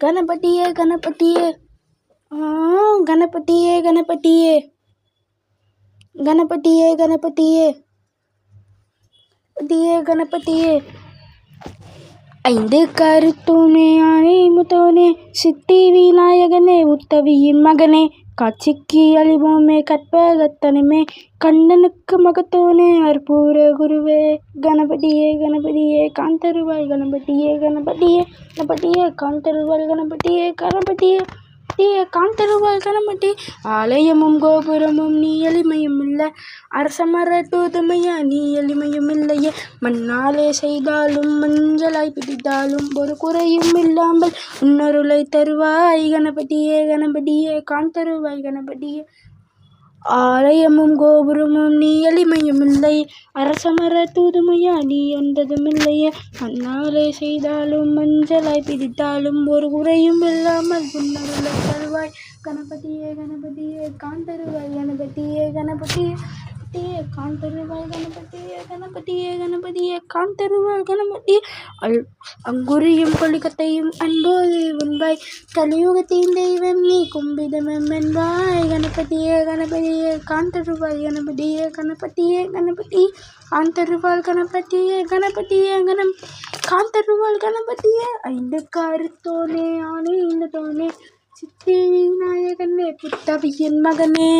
கணபதியே கணபதியே கணபதியே கணபதியே கணபதியே கணபதியே கணபதியே கணபதியே ஐந்து கருத்தூணே ஆணை முத்தோனே சித்தி விநாயகனே உத்தவியின் மகனே காட்சிக்கு அழிவோமே கற்பகத்தனமே கண்ணனுக்கு மகத்தோனே அற்புத குருவே கணபதியே கணபதியே காந்தருவாய் கணபதியே கணபதியே கணபதியே காந்தருவாய் கணபதியே கணபதியே காந்தருவாய் கணபதி ஆலயமும் கோபுரமும் நீ எளிமையும் இல்லை அரசமர தூதுமையா நீ எளிமையும் இல்லையே மண்ணாலே செய்தாலும் மஞ்சளாய் பிடித்தாலும் ஒரு குறையும் இல்லாமல் உன்னருளை தருவாய் கணபதியே கணபதியே காந்தருவாய் கணபதியே ஆலயமும் கோபுரமும் நீ எளிமையும் இல்லை அரசமர தூதுமையா நீ என்றதும் இல்லையே மண்ணாலே செய்தாலும் மஞ்சளாய் பிடித்தாலும் ஒரு குறையும் இல்லாமல் உன்னருளை தருவாய் கணபதியே கணபதியே காந்தருவாய் கணபதியே கணபதியே காந்தருவாய் கணபதியே கணபதியே கணபதியே காந்தருவாய் கணபதி அங்குரியும் கொலிக்கத்தையும் அன்போது உண்பாய் கலியுகத்தின் தெய்வம் நீ கும்பிதமெம் என்பாய் கணபதியே கணபதியே காந்தருவாய் கணபதியே கணபதியே கணபதி காந்தருவாய் கணபதியே கணபதியே காந்தருவாய் கணபதியே ஐந்து கருத்தோனே ஆணை இந்த தோனே சித்தி விநாயகனே புத்தவியின் மகனே.